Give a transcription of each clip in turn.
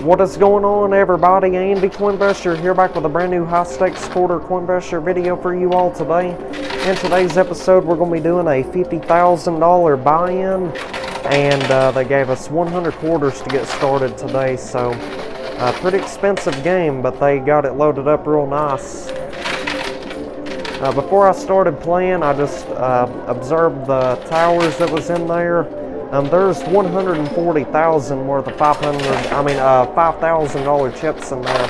What is going on, everybody? Andy Coinbusher here, back with a brand new high stakes quarter Coinbusher video for you all today. In today's episode, we're going to be doing a $50,000 buy-in, and they gave us 100 quarters to get started today. So a pretty expensive game, but they got it loaded up real nice. Before I started playing, I just observed the towers that was in there. There's 140,000 worth of $5,000 chips in there.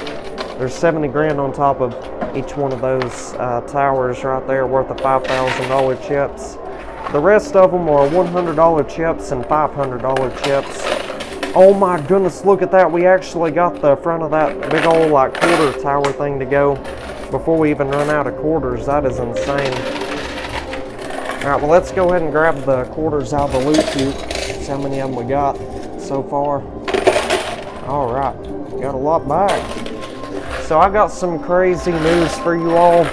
There's 70 grand on top of each one of those towers right there, worth of $5,000 chips. The rest of them are $100 chips and $500 chips. Oh my goodness, look at that. We actually got the front of that big old like quarter tower thing to go before we even run out of quarters. That is insane. Alright, well, let's go ahead and grab the quarters out of the loot chute. See how many of them we got so far. Alright, got a lot back. So I got some crazy news for you all.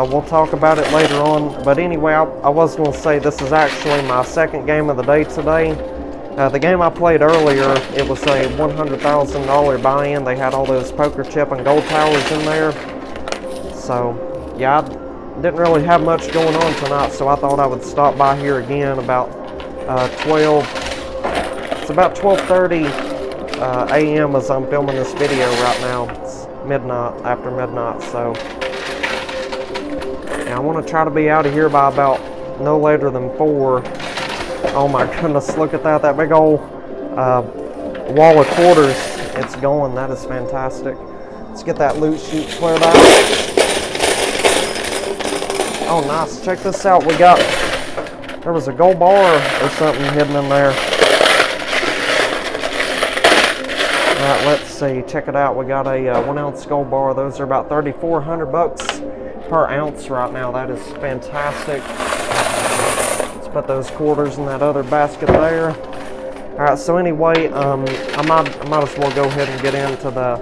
We'll talk about it later on. But anyway, I was going to say this is actually my second game of the day today. The game I played earlier, it was a $100,000 buy-in. They had all those poker chip and gold towers in there. So, yeah, I didn't really have much going on tonight, so I thought I would stop by here again about 12:30 a.m. as I'm filming this video right now. It's midnight, after midnight, so yeah, I want to try to be out of here by about no later than 4. Oh my goodness, look at that, that big old wall of quarters. It's going. That is fantastic. Let's get that loot chute cleared out. Oh, nice. Check this out. There was a gold bar or something hidden in there. Alright, let's see. Check it out. We got a 1 ounce gold bar. Those are about $3,400 per ounce right now. That is fantastic. Let's put those quarters in that other basket there. Alright, so anyway, I might as well go ahead and get into the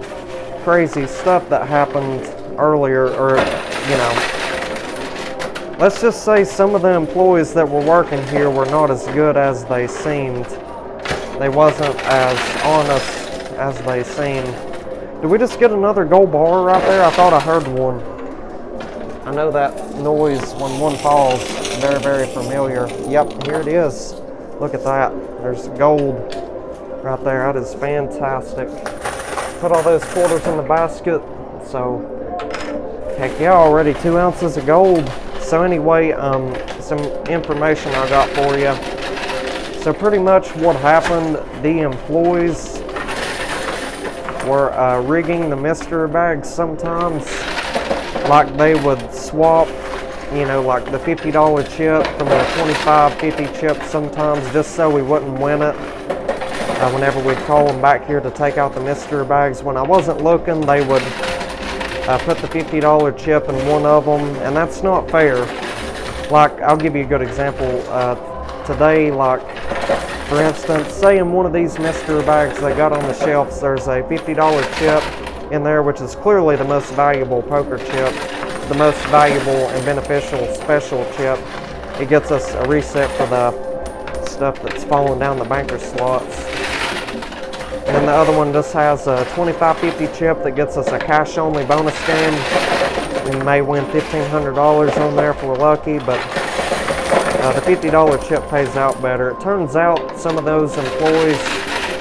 crazy stuff that happened earlier, or, you know, let's just say some of the employees that were working here were not as good as they seemed. They wasn't as honest as they seemed. Did we just get another gold bar right there? I thought I heard one. I know that noise when one falls. Very, very familiar. Yep, here it is. Look at that. There's gold right there. That is fantastic. Put all those quarters in the basket. So, heck yeah, already 2 ounces of gold. So anyway, some information I got for you. So pretty much what happened, the employees were rigging the mystery bags sometimes. Like they would swap, you know, like the $50 chip from the $25.50 chip sometimes, just so we wouldn't win it. Whenever we'd call them back here to take out the mystery bags, when I wasn't looking, they would put the $50 chip in one of them, and that's not fair. Like, I'll give you a good example. Today, like, for instance, say in one of these mystery bags they got on the shelves, there's a $50 chip in there, which is clearly the most valuable poker chip, the most valuable and beneficial special chip. It gets us a reset for the stuff that's falling down the banker slots. And then the other one just has a $25.50 chip that gets us a cash-only bonus game. We may win $1,500 on there if we're lucky, but the $50 chip pays out better. It turns out some of those employees,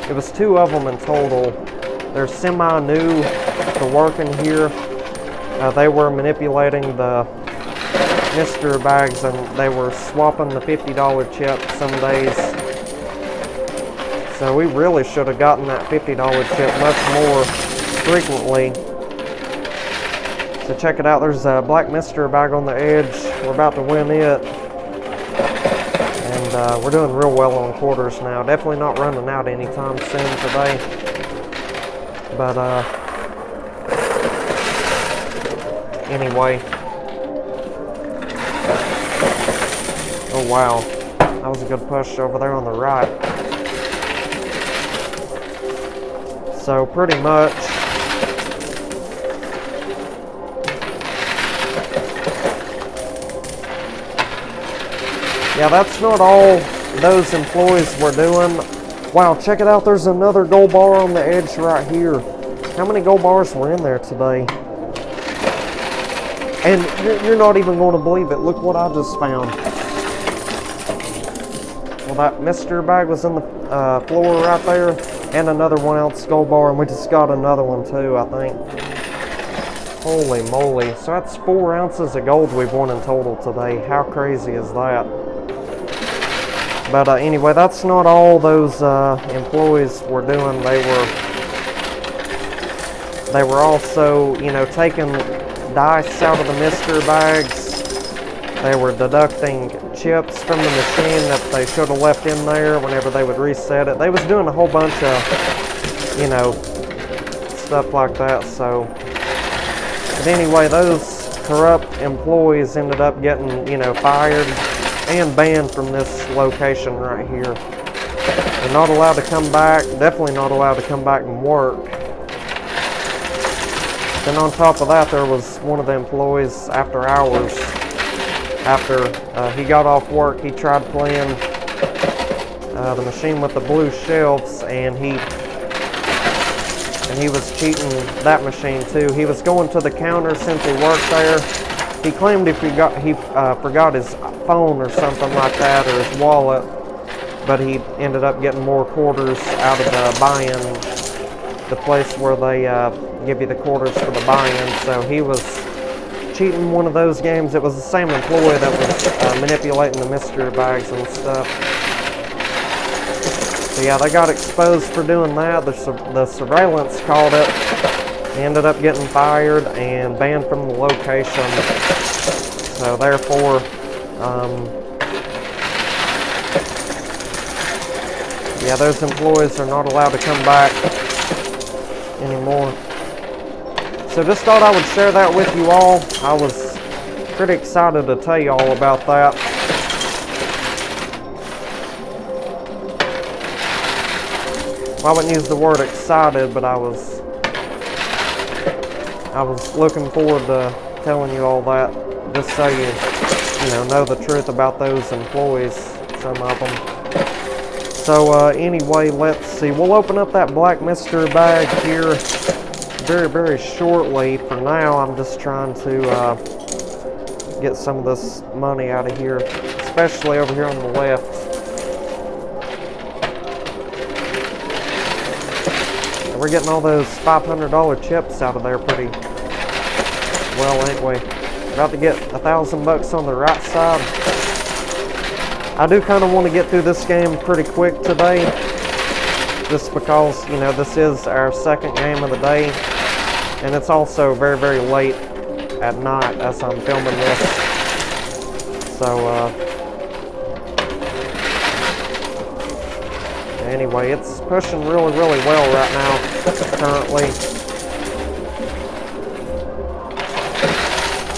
it was 2 of them in total, they're semi-new to working here. They were manipulating the mystery bags, and they were swapping the $50 chip some days. So we really should have gotten that $50 chip much more frequently. So check it out. There's a black mystery bag on the edge. We're about to win it. And we're doing real well on quarters now. Definitely not running out anytime soon today. But anyway. Oh wow. That was a good push over there on the right. So pretty much, yeah, that's not all those employees were doing. Wow, check it out. There's another gold bar on the edge right here. How many gold bars were in there today? And you're not even going to believe it. Look what I just found. Well, that mystery bag was in the floor right there. And another 1 ounce gold bar. And we just got another one too, I think. Holy moly. So that's 4 ounces of gold we've won in total today. How crazy is that? But anyway, that's not all those employees were doing. They were also, you know, taking dice out of the mystery bags. They were deducting chips from the machine that they should have left in there whenever they would reset it. They was doing a whole bunch of, you know, stuff like that. So, but anyway, those corrupt employees ended up getting, you know, fired and banned from this location right here. They're not allowed to come back, definitely not allowed to come back and work. Then on top of that, there was one of the employees after hours. After he got off work, he tried playing the machine with the blue shelves, and he was cheating that machine too. He was going to the counter since he worked there. He claimed he forgot his phone or something like that, or his wallet, but he ended up getting more quarters out of the buy-in, the place where they give you the quarters for the buy-in. So he was cheating one of those games. It was the same employee that was manipulating the mystery bags and stuff. So yeah, they got exposed for doing that. The surveillance caught it. They ended up getting fired and banned from the location. So therefore, yeah, those employees are not allowed to come back anymore. So just thought I would share that with you all. I was pretty excited to tell you all about that. Well, I wouldn't use the word excited, but I was looking forward to telling you all that, just so you know the truth about those employees, some of them. So anyway, let's see. We'll open up that black mystery bag here very, very shortly. For now, I'm just trying to get some of this money out of here, especially over here on the left. We're getting all those $500 chips out of there pretty well, ain't we? About to get $1,000 on the right side. I do kind of want to get through this game pretty quick today, just because, you know, this is our second game of the day, and it's also very, very late at night as I'm filming this. So, anyway, it's pushing really, really well right now, currently.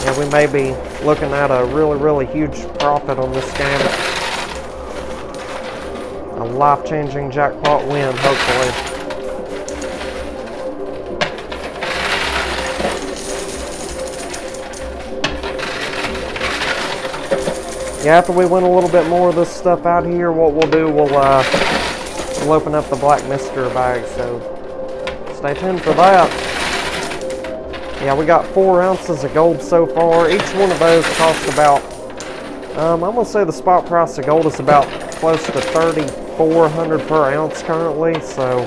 Yeah, we may be looking at a really, really huge profit on this game. A life-changing jackpot win, hopefully. Yeah, after we win a little bit more of this stuff out here, what we'll do, we'll open up the black mystery bag, so stay tuned for that. Yeah, we got 4 ounces of gold so far. Each one of those cost about, I'm going to say the spot price of gold is about close to $3,400 per ounce currently, so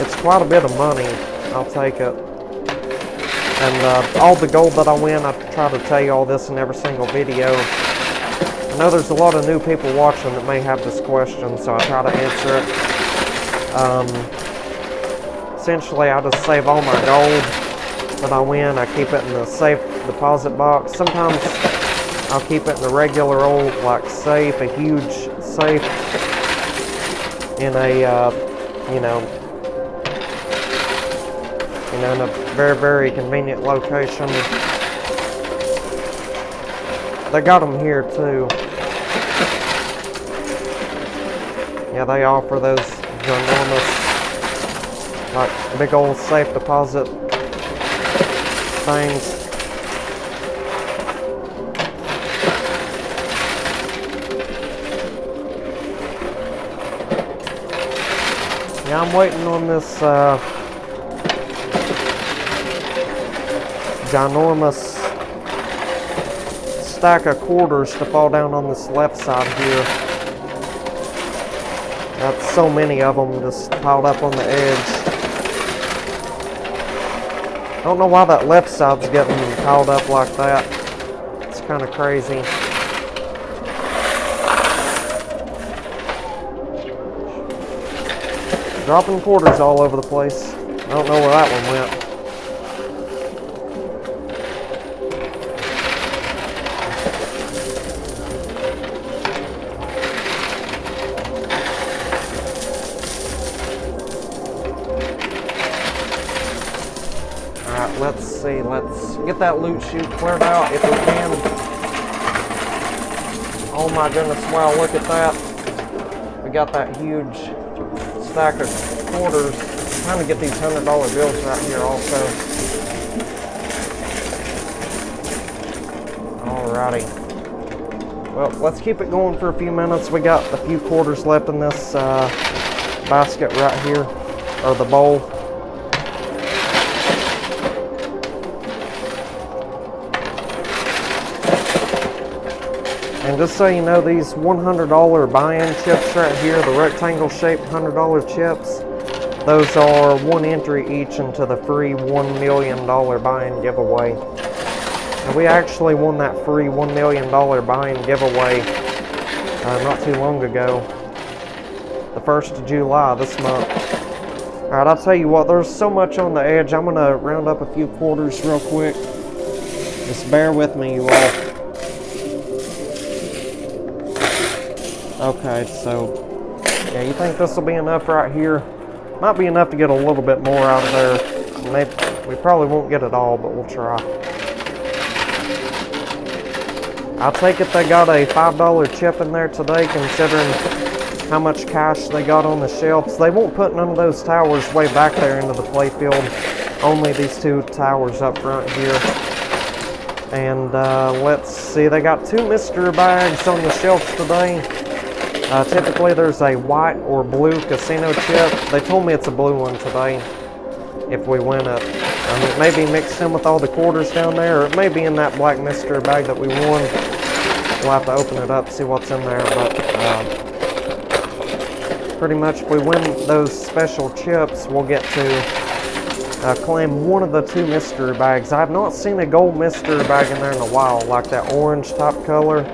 it's quite a bit of money. I'll take it. And all the gold that I win, I try to tell you all this in every single video. I know there's a lot of new people watching that may have this question, so I try to answer it. Essentially, I just save all my gold that I win. I keep it in the safe deposit box. Sometimes I'll keep it in a regular old like safe, a huge safe, in a in a very, very convenient location. They got them here too. Yeah, they offer those ginormous, like big old safe deposit things. Yeah, I'm waiting on this ginormous stack of quarters to fall down on this left side here. That's so many of them just piled up on the edge. I don't know why that left side's getting piled up like that. It's kind of crazy. Dropping quarters all over the place. I don't know where that one went. Alright, let's see. Let's get that loot chute cleared out if we can. Oh my goodness, wow, look at that. We got that huge stack of quarters. I'm trying to get these $100 bills right here also. Alrighty. Well, let's keep it going for a few minutes. We got a few quarters left in this basket right here, or the bowl. And just so you know, these $100 buy-in chips right here, the rectangle-shaped $100 chips, those are one entry each into the free $1 million buy-in giveaway. And we actually won that free $1 million buy-in giveaway not too long ago, the 1st of July this month. Alright, I'll tell you what, there's so much on the edge. I'm going to round up a few quarters real quick. Just bear with me, you all. Okay, so, yeah, you think this will be enough right here? Might be enough to get a little bit more out of there. Maybe, we probably won't get it all, but we'll try. I take it they got a $5 chip in there today, considering how much cash they got on the shelves. They won't put none of those towers way back there into the playfield. Only these two towers up front here. And let's see, they got 2 mystery bags on the shelves today. Typically there's a white or blue casino chip. They told me it's a blue one today if we win it. It may be mixed in with all the quarters down there, or it may be in that black mystery bag that we won. We'll have to open it up, see what's in there, but pretty much if we win those special chips, we'll get to claim one of the 2 mystery bags. I have not seen a gold mystery bag in there in a while, like that orange type color,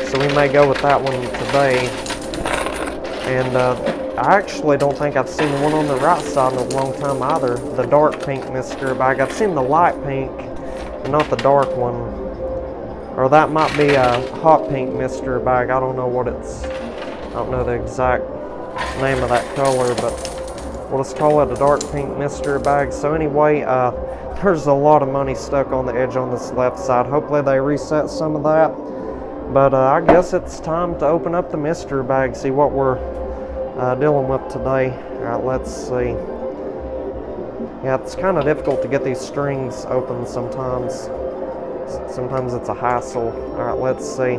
so we may go with that one today. And I actually don't think I've seen one on the right side in a long time either. The dark pink mystery bag. I've seen the light pink, but not the dark one. Or that might be a hot pink mystery bag. I don't know what it's, I don't know the exact name of that color, but we'll just call it a dark pink mystery bag. So anyway, there's a lot of money stuck on the edge on this left side. Hopefully they reset some of that. But I guess it's time to open up the mystery bag, see what we're dealing with today. Alright, let's see. Yeah, it's kind of difficult to get these strings open sometimes. Sometimes it's a hassle. Alright, let's see.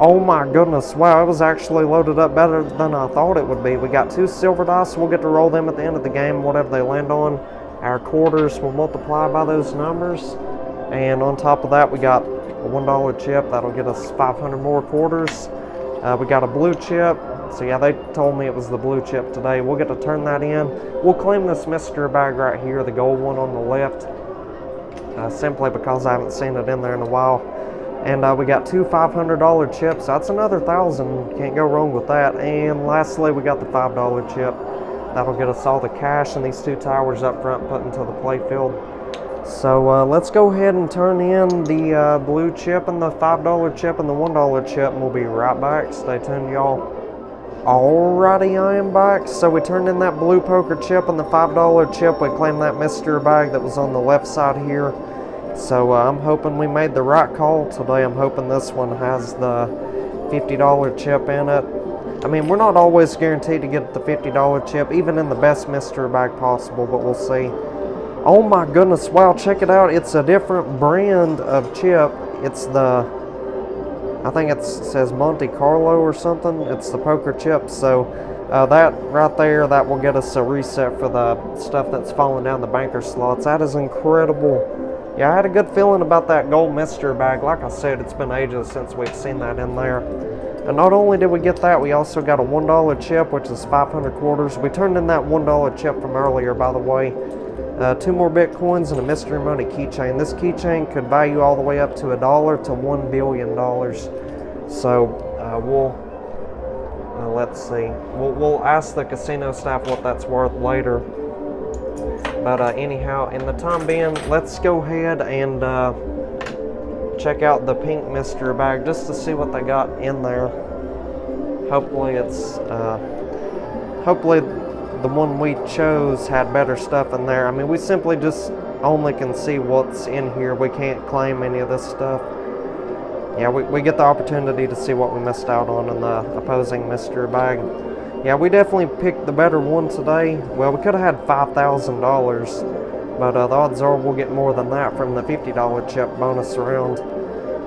Oh my goodness, wow, it was actually loaded up better than I thought it would be. We got 2 silver dice, we'll get to roll them at the end of the game, whatever they land on. Our quarters will multiply by those numbers. And on top of that, we got a $1 chip, that'll get us 500 more quarters. We got a blue chip, so yeah, they told me it was the blue chip today. We'll get to turn that in. We'll claim this mystery bag right here, the gold one on the left, simply because I haven't seen it in there in a while. And we got 2 $500 chips, that's another 1,000, can't go wrong with that. And lastly, we got the $5 chip. That'll get us all the cash and these 2 towers up front put into the playfield. So let's go ahead and turn in the blue chip and the $5 chip and the $1 chip, and we'll be right back. Stay tuned, y'all. Alrighty, I am back. So we turned in that blue poker chip and the $5 chip. We claimed that mystery bag that was on the left side here. So I'm hoping we made the right call today. I'm hoping this one has the $50 chip in it. I mean, we're not always guaranteed to get the $50 chip, even in the best mystery bag possible, but we'll see. Oh my goodness, wow, check it out. It's a different brand of chip. It's the, I think it says Monte Carlo or something. It's the poker chip. So That right there, that will get us a reset for the stuff that's falling down the banker slots. That is incredible. Yeah, I had a good feeling about that gold mystery bag. Like I said, it's been ages since we've seen that in there. And not only did we get that, we also got a $1 chip, which is 500 quarters. We turned in that $1 chip from earlier, by the way. 2 more Bitcoins and a mystery money keychain. This keychain could value all the way up to $1 to $1 billion. So let's see. We'll ask the casino staff what that's worth later. But anyhow, in the time being, let's go ahead and check out the pink mystery bag just to see what they got in there. Hopefully it's hopefully the one we chose had better stuff in there. I mean, we simply just only can see what's in here. We can't claim any of this stuff. Yeah, we get the opportunity to see what we missed out on in the opposing mystery bag. Yeah, we definitely picked the better one today. Well, we could have had $5,000, but the odds are we'll get more than that from the $50 chip bonus round.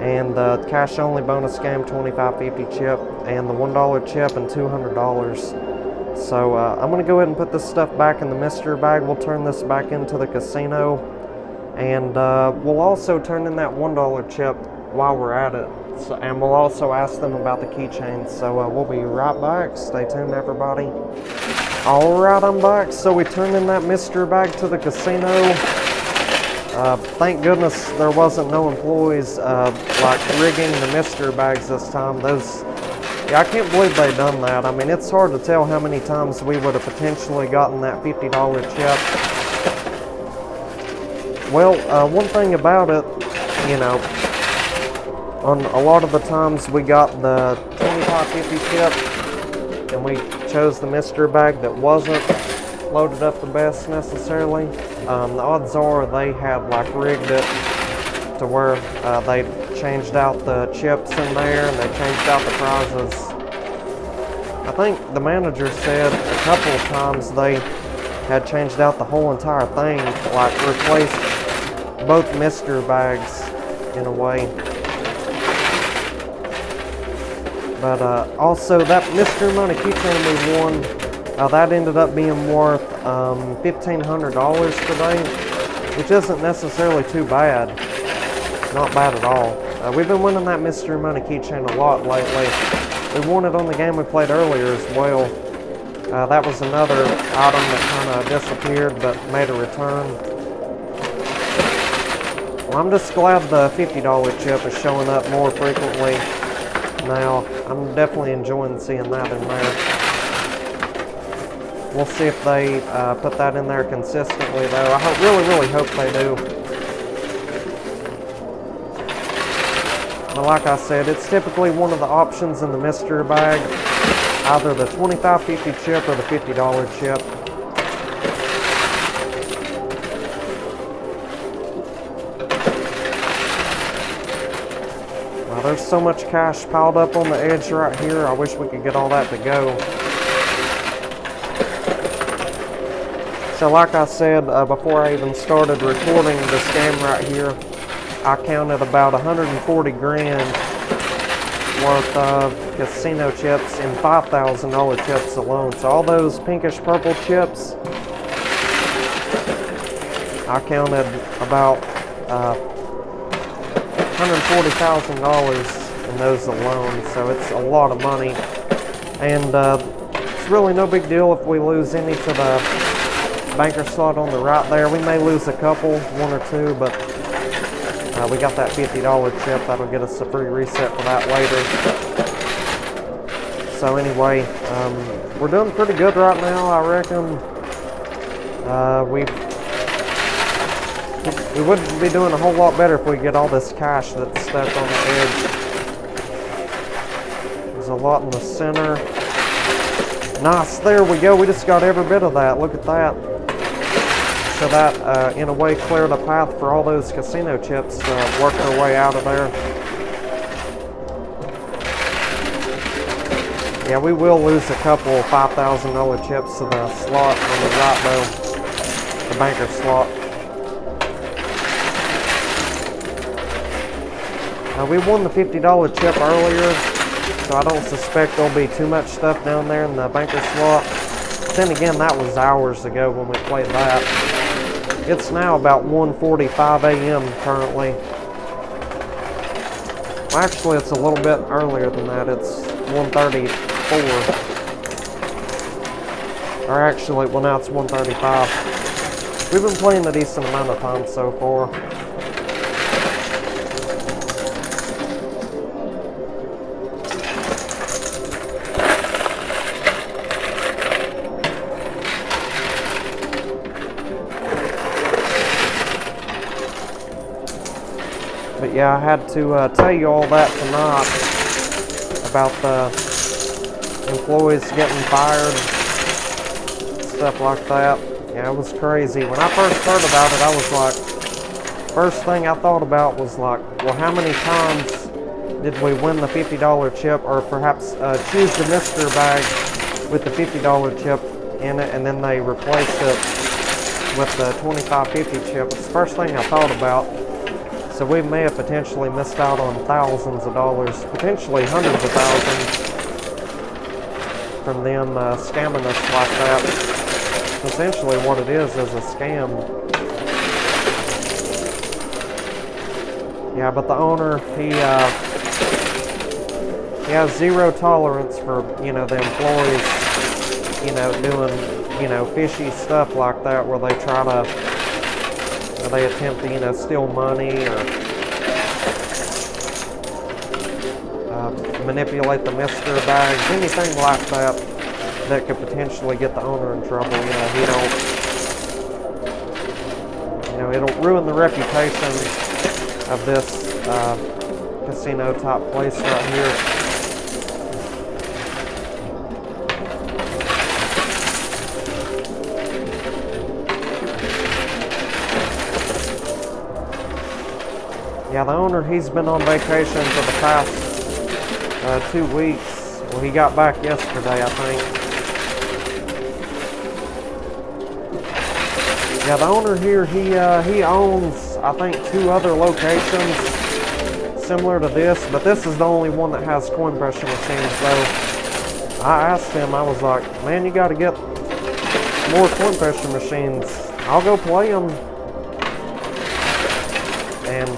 And the cash only bonus game, $25.50 chip, and the $1 chip and $200. So I'm going to go ahead and put this stuff back in the mystery bag. We'll turn this back into the casino. And we'll also turn in that $1 chip while we're at it. So, and we'll also ask them about the keychains. So we'll be right back. Stay tuned, everybody. Alright, I'm back. So we turned in that mystery bag to the casino. Thank goodness there wasn't no employees like rigging the mystery bags this time. Yeah, I can't believe they done that. I mean, it's hard to tell how many times we would have potentially gotten that $50 chip. Well, one thing about it, you know, on a lot of the times we got the $25.50 chip and we chose the mystery bag that wasn't loaded up the best necessarily. The odds are they had like rigged it to where they changed out the chips in there and they changed out the prizes. I think the manager said a couple of times they had changed out the whole entire thing, like replaced both mystery bags in a way. But also that mystery money keychain we won, that ended up being worth $1,500 today, which isn't necessarily too bad. Not bad at all. We've been winning that mystery money keychain a lot lately. We won it on the game we played earlier as well. That was another item that kind of disappeared but made a return. Well, I'm just glad the $50 chip is showing up more frequently now. I'm definitely enjoying seeing that in there. We'll see if they put that in there consistently though. I really hope they do. But like I said, it's typically one of the options in the mystery bag. Either the $25.50 chip or the $50 chip. Now there's so much cash piled up on the edge right here. I wish we could get all that to go. So like I said, before I even started recording this game right here, I counted about 140 grand worth of casino chips and $5,000 chips alone. So all those pinkish purple chips, I counted about $140,000 in those alone. So it's a lot of money. And it's really no big deal if we lose any to the banker slot on the right there. We may lose a couple, 1 or 2, but we got that $50 chip. That'll get us a free reset for that later. So anyway, we're doing pretty good right now, I reckon. We wouldn't be doing a whole lot better if we get all this cash that's stuck on the edge. There's a lot in the center. Nice, there we go. We just got every bit of that. Look at that. So that, in a way, cleared a path for all those casino chips to work their way out of there. Yeah, we will lose a couple $5,000 chips to the slot on the right, though. The banker slot. We won the $50 chip earlier. So I don't suspect there'll be too much stuff down there in the banker slot. Then again, that was hours ago when we played that. It's now about 1:45 a.m. currently. Well, actually, it's a little bit earlier than that. It's 1:34. Or actually, well, now it's 1:35. We've been playing a decent amount of time so far. But yeah, I had to tell you all that tonight about the employees getting fired, stuff like that. Yeah, it was crazy. When I first heard about it, I was like, first thing I thought about was like, well, how many times did we win the $50 chip, or perhaps choose the mystery bag with the $50 chip in it, and then they replaced it with the $25.50 chip? It's the first thing I thought about. So we may have potentially missed out on thousands of dollars, potentially hundreds of thousands, from them scamming us like that. Essentially what it is a scam. Yeah, but the owner, he has zero tolerance for, you know, the employees, you know, doing, you know, fishy stuff like that, where they try to, or they attempt to, you know, steal money or manipulate the mystery bags, anything like that that could potentially get the owner in trouble. You know, he don't, you know, it'll ruin the reputation of this casino type place right here. Yeah, the owner, he's been on vacation for the past 2 weeks. Well, he got back yesterday, I think. Yeah, the owner here, he owns, I think, 2 other locations similar to this, but this is the only one that has coin pressure machines. So I asked him, I was like, man, you got to get more coin pressure machines. I'll go play them. And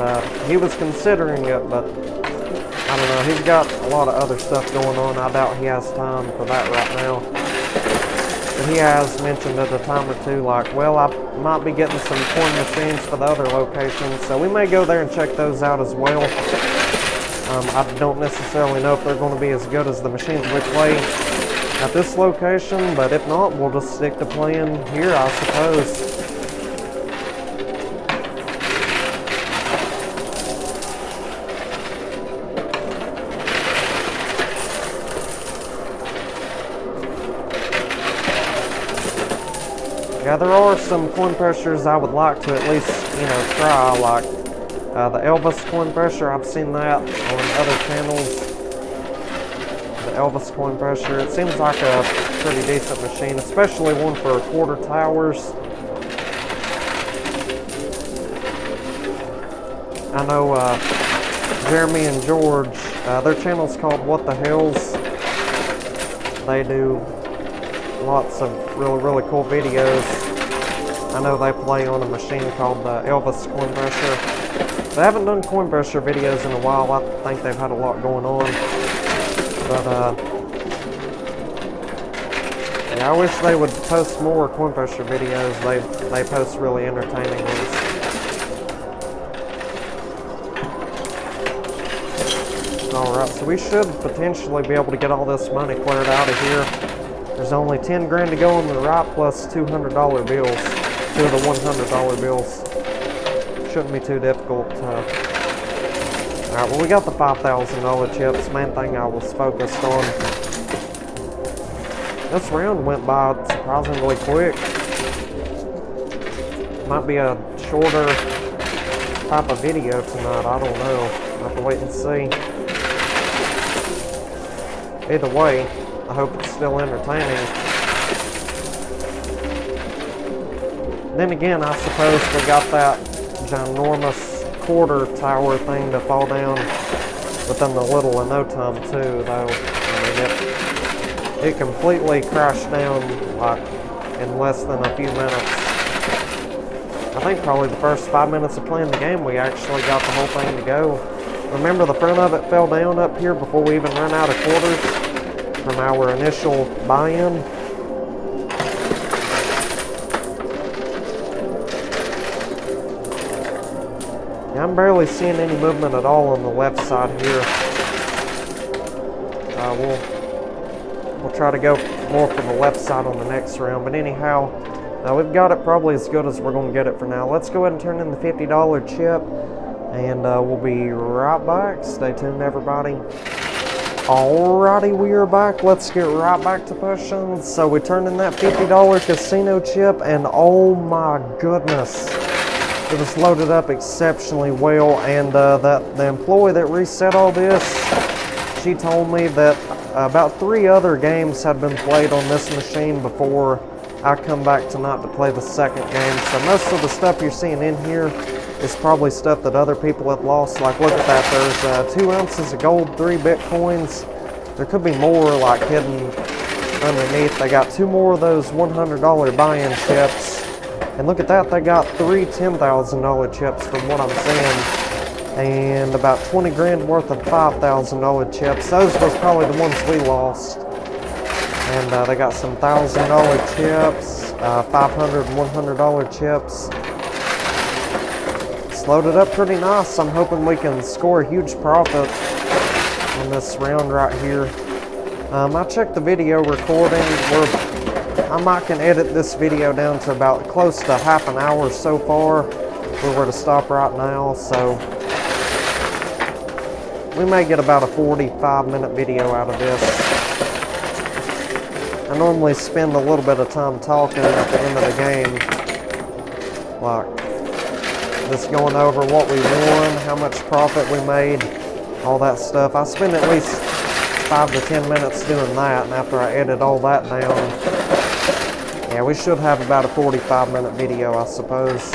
he was considering it, but I don't know, he's got a lot of other stuff going on. I doubt he has time for that right now. But he has mentioned at a time or two, like, well, I might be getting some coin machines for the other locations, so we may go there and check those out as well. I don't necessarily know if they're going to be as good as the machines we play at this location, but if not, we'll just stick to playing here, I suppose. Yeah, there are some coin pressures I would like to at least, you know, try, like the Elvis coin pressure. I've seen that on other channels. The Elvis coin pressure, it seems like a pretty decent machine, especially one for quarter towers. I know Jeremy and George, their channel's called What the Hells. They do lots of really cool videos. I know they play on a machine called the Elvis coin pressure. They haven't done coin pressure videos in a while. I think they've had a lot going on. But yeah, I wish they would post more coin pressure videos. They post really entertaining ones. Alright, so we should potentially be able to get all this money cleared out of here. There's only 10 grand to go on the right, plus $200 bills. 2 of the $100 bills. Shouldn't be too difficult. Alright, well, we got the $5,000 chips. Main thing I was focused on. This round went by surprisingly quick. Might be a shorter type of video tonight. I don't know. I'll have to wait and see. Either way, I hope it's still entertaining. Then again, I suppose we got that ginormous quarter tower thing to fall down within a little of no time too, though. I mean, it completely crashed down like in less than a few minutes. I think probably the first 5 minutes of playing the game, we actually got the whole thing to go. Remember, the front of it fell down up here before we even ran out of quarters from our initial buy-in. Yeah, I'm barely seeing any movement at all on the left side here. We'll try to go more for the left side on the next round, but anyhow, we've got it probably as good as we're going to get it for now. Let's go ahead and turn in the $50 chip, and we'll be right back. Stay tuned, everybody. Alrighty, we are back. Let's get right back to pushing. So we turned in that $50 casino chip, and oh my goodness, it was loaded up exceptionally well. And the employee that reset all this, she told me that about 3 other games had been played on this machine before I come back tonight to play the second game. So most of the stuff you're seeing in here is probably stuff that other people have lost. Like, look at that, there's 2 ounces of gold, 3 bitcoins. There could be more like hidden underneath. They got 2 more of those $100 buy-in chips. And look at that, they got 3 $10,000 chips from what I'm seeing. And about 20 grand worth of $5,000 chips. Those was probably the ones we lost. And they got some $1,000 chips, $500 and $100 chips. It's loaded up pretty nice. I'm hoping we can score a huge profit on this round right here. I checked the video recording. I might can edit this video down to about close to half an hour so far. If we were to stop right now, so we may get about a 45-minute video out of this. I normally spend a little bit of time talking at the end of the game, like just going over what we won, how much profit we made, all that stuff. I spend at least 5 to 10 minutes doing that, and after I edit all that down, yeah, we should have about a 45-minute video, I suppose.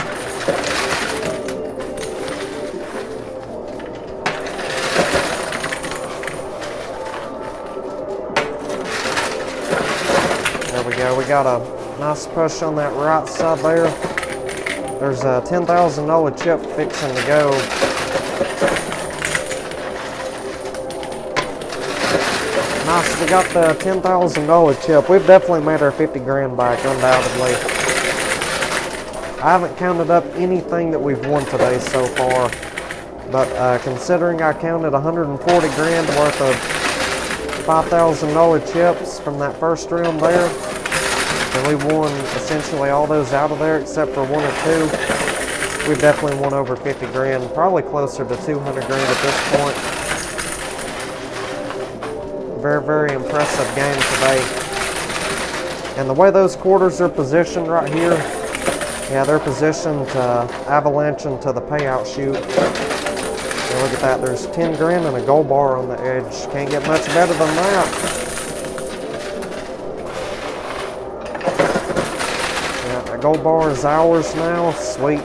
There we go. We got a nice push on that right side there. There's a $10,000 chip fixing to go. Nice, we got the $10,000 chip. We've definitely made our 50 grand back, undoubtedly. I haven't counted up anything that we've won today so far, but considering I counted 140 grand worth of $5,000 chips from that first round there, and we won essentially all those out of there except for 1 or 2. We've definitely won over 50 grand, probably closer to 200 grand at this point. Very, very impressive game today. And the way those quarters are positioned right here, yeah, they're positioned to avalanche into the payout chute. And look at that, there's 10 grand and a gold bar on the edge. Can't get much better than that. Yeah, the gold bar is ours now, sweet.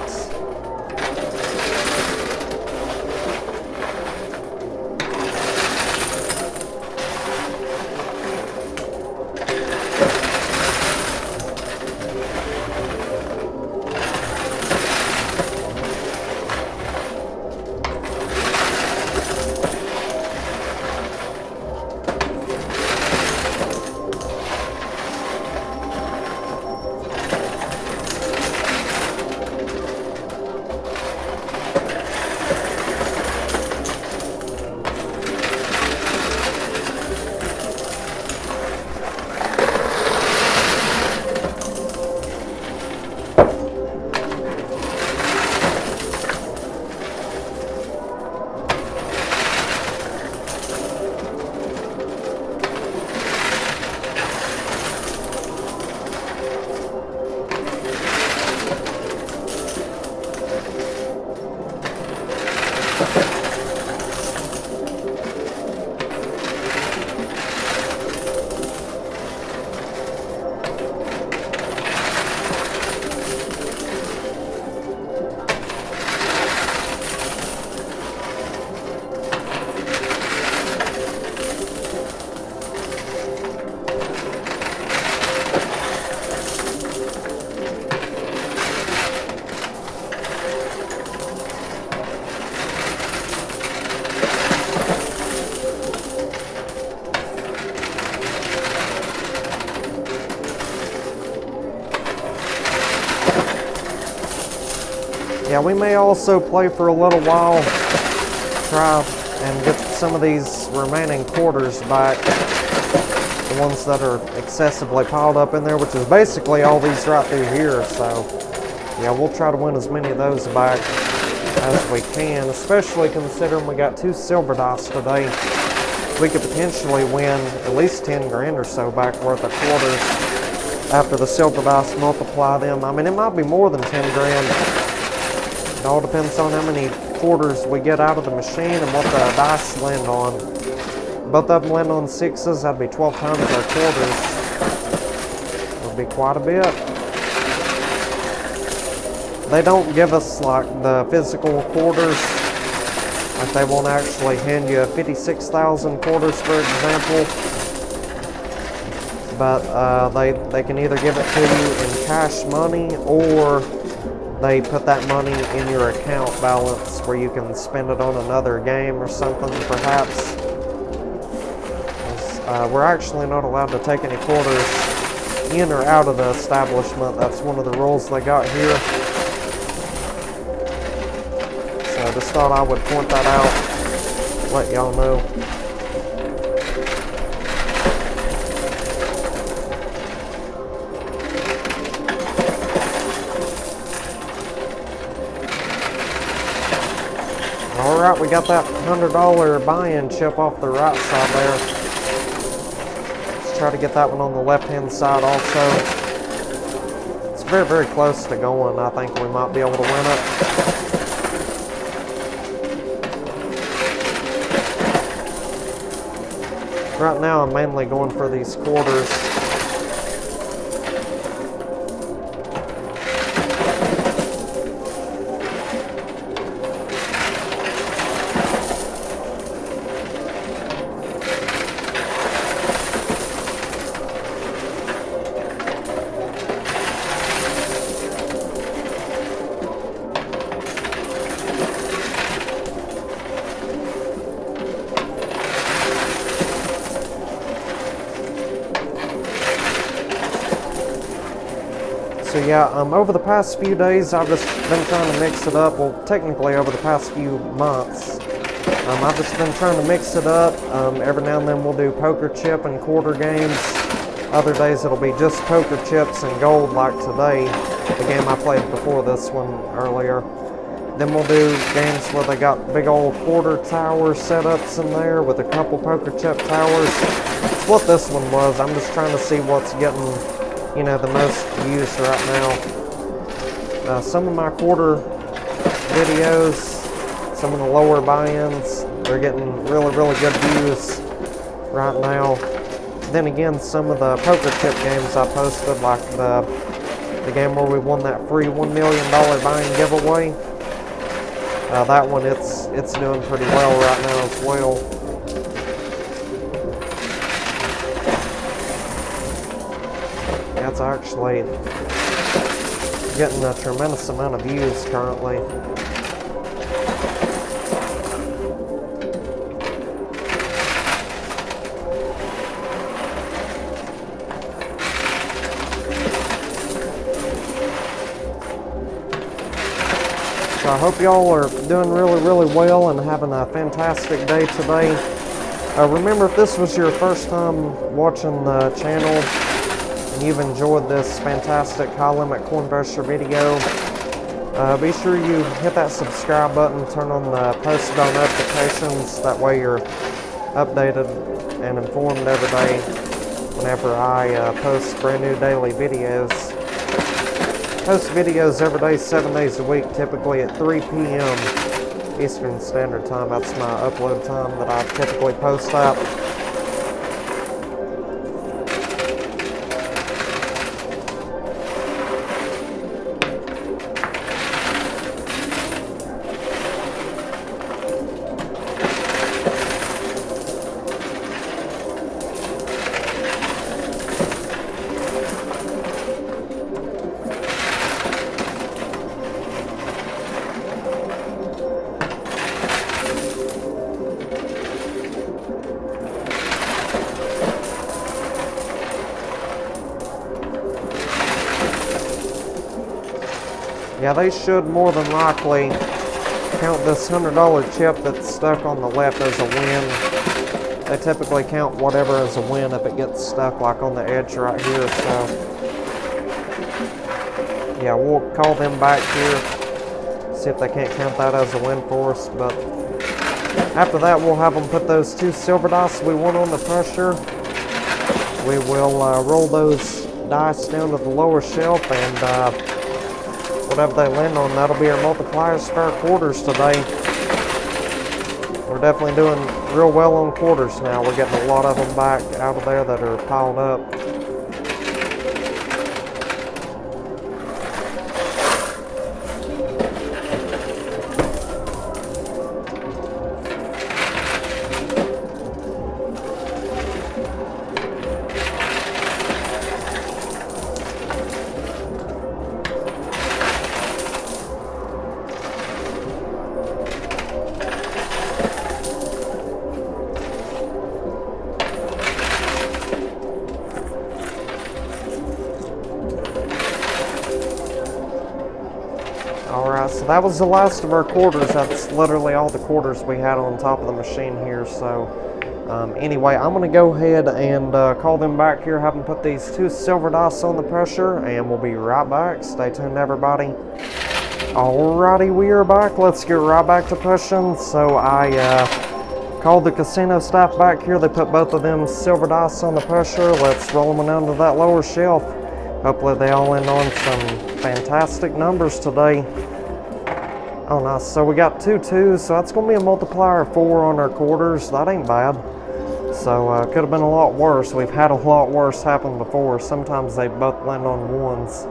Yeah, we may also play for a little while, try and get some of these remaining quarters back, the ones that are excessively piled up in there, which is basically all these right through here. So yeah, we'll try to win as many of those back as we can, especially considering we got 2 silver dice today. We could potentially win at least 10 grand or so back worth of quarters after the silver dice multiply them. I mean, it might be more than 10 grand. It all depends on how many quarters we get out of the machine and what the dice land on. Both of them land on 6s, that'd be 12 times our quarters. Would be quite a bit. They don't give us like the physical quarters. Like they won't actually hand you 56,000 quarters, for example. But they can either give it to you in cash money, or they put that money in your account balance where you can spend it on another game or something, perhaps. We're actually not allowed to take any quarters in or out of the establishment. That's one of the rules they got here. So I just thought I would point that out, let y'all know. Alright, we got that $100 buy-in chip off the right side there. Let's try to get that one on the left-hand side also. It's very, very close to going. I think we might be able to win it. Right now I'm mainly going for these quarters. So yeah, over the past few days, I've just been trying to mix it up. Well, technically over the past few months, I've just been trying to mix it up. Every now and then we'll do poker chip and quarter games. Other days it'll be just poker chips and gold, like today, the game I played before this one earlier. Then we'll do games where they got big old quarter tower setups in there with a couple poker chip towers. It's what this one was. I'm just trying to see what's getting, you know, the most views right now. Some of my quarter videos, some of the lower buy-ins, they're getting really, really good views right now. Then again, some of the poker chip games I posted, like the game where we won that free $1 million buy-in giveaway, that one, it's doing pretty well right now as well. It's actually getting a tremendous amount of views currently. So I hope y'all are doing really, really well and having a fantastic day today. Remember, if this was your first time watching the channel, you've enjoyed this fantastic high limit coin brusher video, be sure you hit that subscribe button, turn on the post bell notifications, that way you're updated and informed every day whenever I post brand new daily videos. Post videos every day, 7 days a week, typically at 3 p.m. Eastern Standard Time. That's my upload time that I typically post at. Yeah, they should more than likely count this $100 chip that's stuck on the left as a win. They typically count whatever as a win if it gets stuck like on the edge right here. So yeah, we'll call them back here, see if they can't count that as a win for us. But after that, we'll have them put those 2 silver dice we won on the pressure. We will roll those dice down to the lower shelf, and whatever they land on, that'll be our multipliers for our quarters today. We're definitely doing real well on quarters now. We're getting a lot of them back out of there that are piled up. Alright, so that was the last of our quarters. That's literally all the quarters we had on top of the machine here. So anyway, I'm going to go ahead and call them back here, have them put these 2 silver dice on the pressure, and we'll be right back. Stay tuned, everybody. Alrighty, we are back. Let's get right back to pushing. So I called the casino staff back here. They put both of them silver dice on the pressure. Let's roll them down to that lower shelf. Hopefully they all end on some fantastic numbers today. Oh, nice. So we got 2 2s, so that's going to be a multiplier of 4 on our quarters. That ain't bad. So could have been a lot worse. We've had a lot worse happen before. Sometimes they both land on 1s.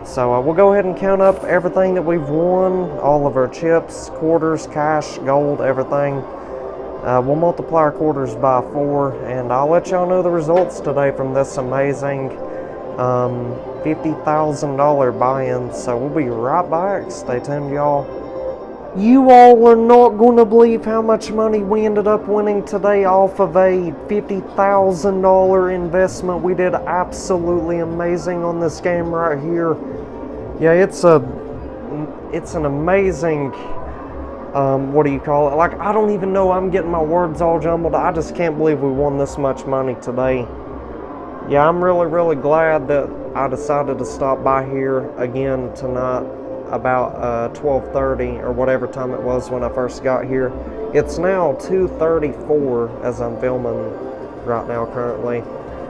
So we'll go ahead and count up everything that we've won, all of our chips, quarters, cash, gold, everything. We'll multiply our quarters by 4, and I'll let y'all know the results today from this amazing $50,000 buy-in. So we'll be right back. Stay tuned, y'all. You all are not going to believe how much money we ended up winning today off of a $50,000 investment. We did absolutely amazing on this game right here. Yeah, it's an amazing, what do you call it? Like, I don't even know, I'm getting my words all jumbled. I just can't believe we won this much money today. Yeah, I'm really glad that I decided to stop by here again tonight about 12:30 or whatever time it was when I first got here. It's now 2:34 as I'm filming right now currently.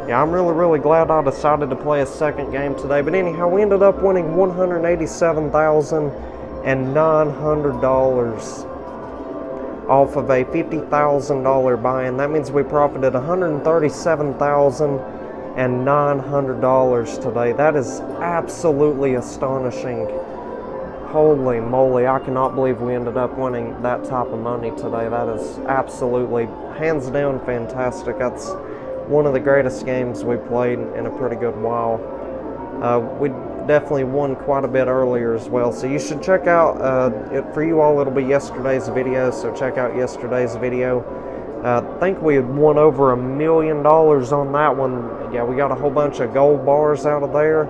Yeah, I'm really glad I decided to play a second game today. But anyhow, we ended up winning $187,900 off of a $50,000 buy-in. That means we profited $137,900 today. That is absolutely astonishing. Holy moly, I cannot believe we ended up winning that type of money today. That is absolutely, hands down, fantastic. That's one of the greatest games we played in a pretty good while. We definitely won quite a bit earlier as well, so you should check out, for you all it'll be yesterday's video, so check out yesterday's video. I think we had won over $1 million on that one. Yeah, we got a whole bunch of gold bars out of there.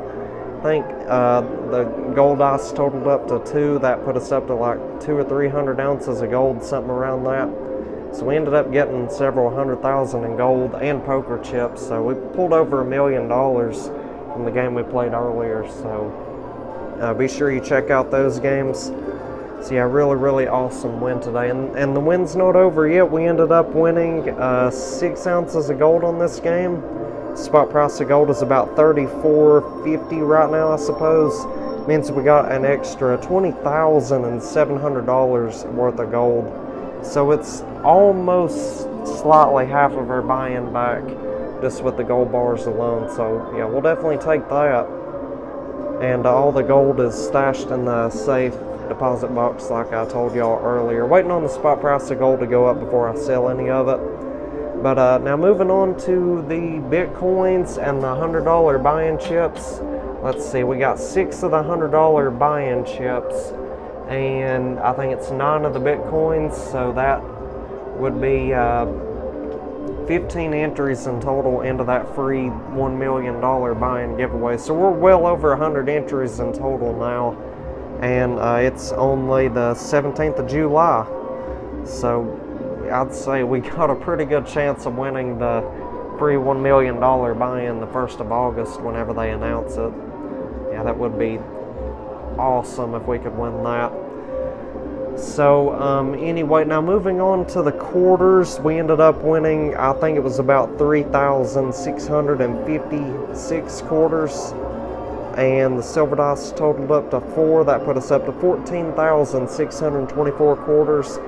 I think the gold dice totaled up to 2. That put us up to like 200 or 300 ounces of gold, something around that. So we ended up getting several $100,000 in gold and poker chips. So we pulled over $1 million from the game we played earlier. So be sure you check out those games. So yeah, really awesome win today. And the win's not over yet. We ended up winning 6 ounces of gold on this game. Spot price of gold is about $34.50 right now, I suppose. Means we got an extra $20,700 worth of gold. So it's almost slightly half of our buy-in back just with the gold bars alone. So yeah, we'll definitely take that. And all the gold is stashed in the safe deposit box like I told y'all earlier. Waiting on the spot price of gold to go up before I sell any of it. But now moving on to the Bitcoins and the $100 buy-in chips. Let's see, we got 6 of the $100 buy-in chips, and I think it's 9 of the Bitcoins, so that would be 15 entries in total into that free $1 million buy-in giveaway. So we're well over 100 entries in total now. and it's only the 17th of July. So I'd say we got a pretty good chance of winning the free $1 million buy-in the 1st of August whenever they announce it. Yeah, that would be awesome if we could win that. So anyway, now moving on to the quarters, we ended up winning, I think it was about 3,656 quarters, and the silver dice totaled up to 4. That put us up to 14,624 quarters.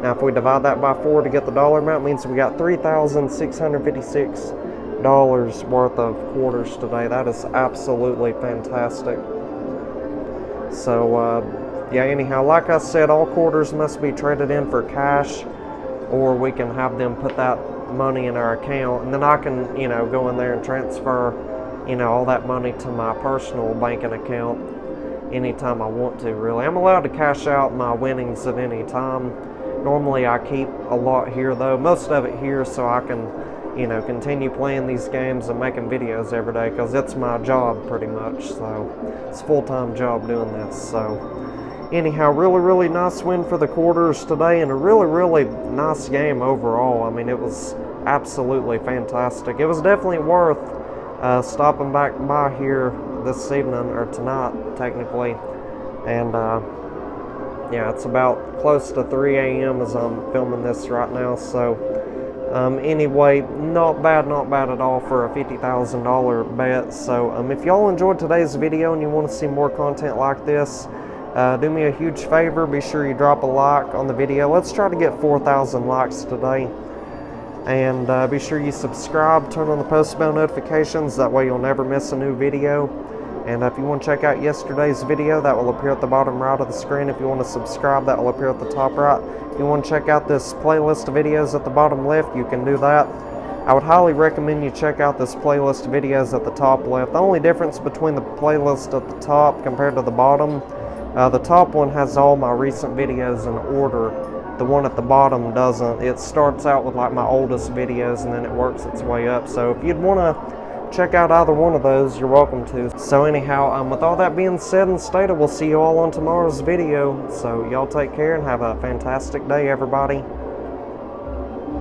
Now if we divide that by 4 to get the dollar amount, it means we got $3,656 worth of quarters today. That is absolutely fantastic. So yeah, anyhow, like I said, all quarters must be traded in for cash, or we can have them put that money in our account, and then I can, go in there and transfer, all that money to my personal banking account anytime I want to, really. I'm allowed to cash out my winnings at any time. Normally I keep a lot here, though, most of it here, so I can, continue playing these games and making videos every day, because it's my job pretty much. So it's a full-time job doing this. So anyhow, really nice win for the quarters today, and a really nice game overall. I mean, it was absolutely fantastic. It was definitely worth stopping back by here this evening, or tonight technically, and yeah, it's about close to 3 a.m. as I'm filming this right now. So anyway, not bad at all for a $50,000 bet. So if y'all enjoyed today's video and you want to see more content like this, do me a huge favor, be sure you drop a like on the video. Let's try to get 4,000 likes today. And be sure you subscribe, turn on the post bell notifications, that way you'll never miss a new video. And if you want to check out yesterday's video, that will appear at the bottom right of the screen. If you want to subscribe, that will appear at the top right. If you want to check out this playlist of videos at the bottom left, you can do that. I would highly recommend you check out this playlist of videos at the top left. The only difference between the playlist at the top compared to the bottom, the top one has all my recent videos in order. The one at the bottom doesn't. It starts out with like my oldest videos and then it works its way up. So if you'd want to check out either one of those, you're welcome to. So anyhow, with all that being said and stated, we'll see you all on tomorrow's video. So y'all take care and have a fantastic day, everybody.